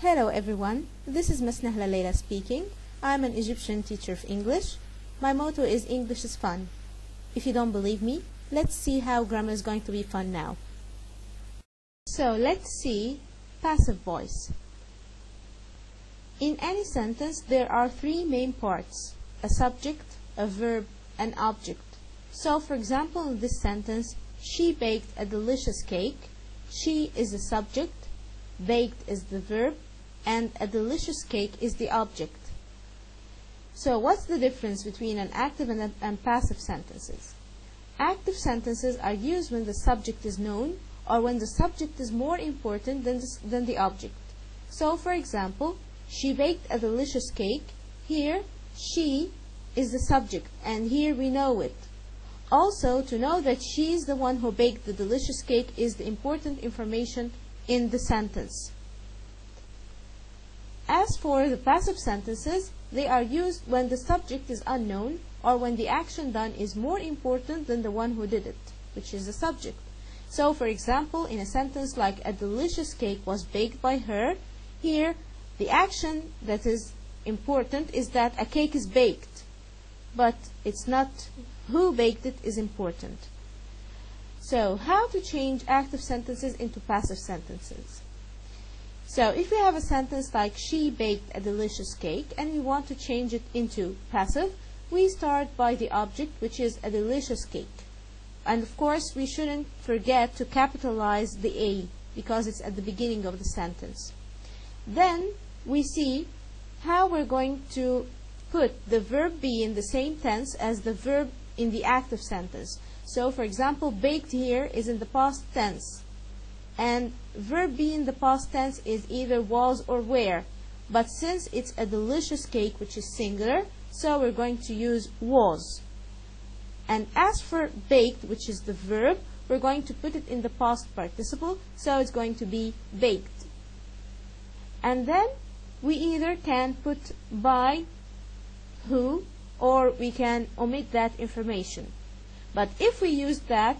Hello everyone, this is Miss Nahla speaking. I'm an Egyptian teacher of English. My motto is English is fun. If you don't believe me, let's see how grammar is going to be fun now. So let's see passive voice. In any sentence there are three main parts: a subject, a verb, an object. So for example, in this sentence, she baked a delicious cake. She is the subject, baked is the verb, and a delicious cake is the object. So what's the difference between an active and passive sentences? Active sentences are used when the subject is known or when the subject is more important than the object. So for example, she baked a delicious cake. Here, she is the subject, and here we know it. Also, to know that she is the one who baked the delicious cake is the important information in the sentence. As for the passive sentences, they are used when the subject is unknown or when the action done is more important than the one who did it, which is the subject. So for example, in a sentence like a delicious cake was baked by her, here the action that is important is that a cake is baked, but it's not who baked it is important. So how to change active sentences into passive sentences? So if we have a sentence like she baked a delicious cake and we want to change it into passive, we start by the object, which is a delicious cake. And of course we shouldn't forget to capitalize the A because it's at the beginning of the sentence. Then we see how we're going to put the verb be in the same tense as the verb in the active sentence. So for example, baked here is in the past tense, and verb be in the past tense is either was or were, but since it's a delicious cake, which is singular, so we're going to use was. And as for baked, which is the verb, we're going to put it in the past participle, so it's going to be baked. And then we either can put by who, or we can omit that information. But if we use that,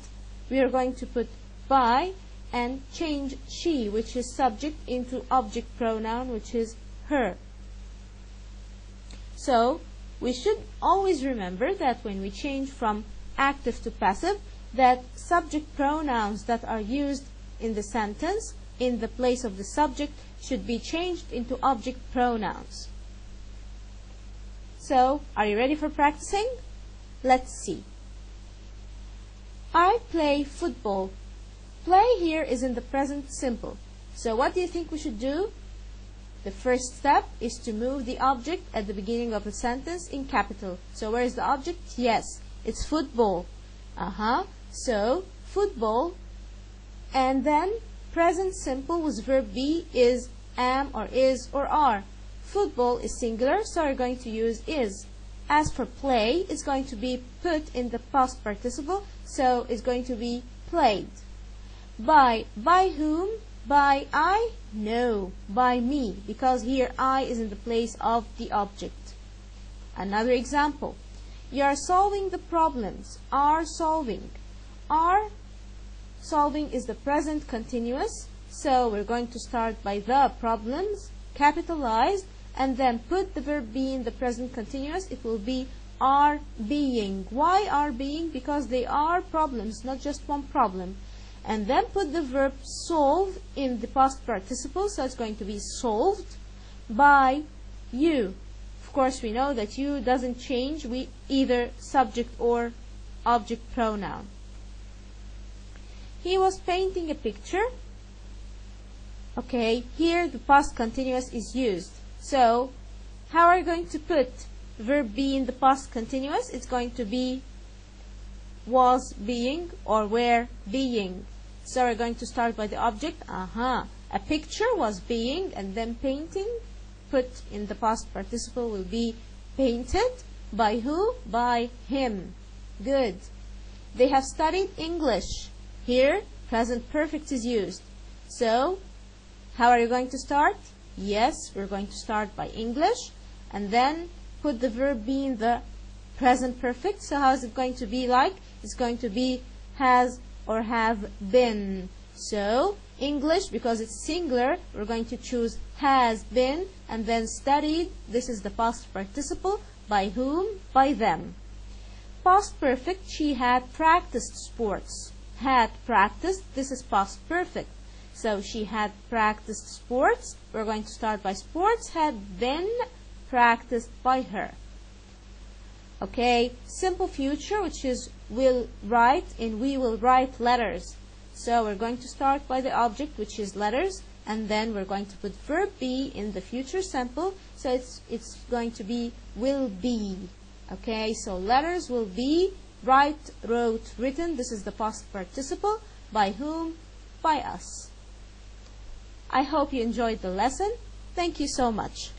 we are going to put by and change she, which is subject, into object pronoun, which is her. So we should always remember that when we change from active to passive, that subject pronouns that are used in the sentence in the place of the subject should be changed into object pronouns. So are you ready for practicing? Let's see. I play football. Play here is in the present simple. So what do you think we should do? The first step is to move the object at the beginning of the sentence in capital. So where is the object? Yes, it's football. So football, and then present simple with verb be is am or is or are. Football is singular, so we're going to use is. As for play, it's going to be put in the past participle, so it's going to be played. By whom? By I? No, by me, because here I is in the place of the object. Another example. You are solving the problems. Are solving. Are solving is the present continuous, so we're going to start by the problems, capitalized, and then put the verb be in the present continuous. It will be are being. Why are being? Because they are problems, not just one problem. And then put the verb solve in the past participle, so it's going to be solved by you. Of course, we know that you doesn't change, we either subject or object pronoun. He was painting a picture. Okay, here the past continuous is used. So how are we going to put verb be in the past continuous? It's going to be was being or were being. So we're going to start by the object. A picture was being, and then painting, put in the past participle, will be painted. By who? By him. Good. They have studied English. Here present perfect is used. So how are you going to start? Yes, we're going to start by English and then put the verb be in the present perfect. So how is it going to be like? It's going to be has or have been. So English, because it's singular, we're going to choose has been, and then studied, this is the past participle. By whom? By them. Past perfect, she had practiced sports. Had practiced, this is past perfect. So she had practiced sports. We're going to start by sports had been practiced by her. Okay, simple future, which is will write, and we will write letters. So we're going to start by the object, which is letters, and then we're going to put verb be in the future simple. So it's going to be will be. Okay, so letters will be, write, wrote, written. This is the past participle. By whom? By us. I hope you enjoyed the lesson. Thank you so much.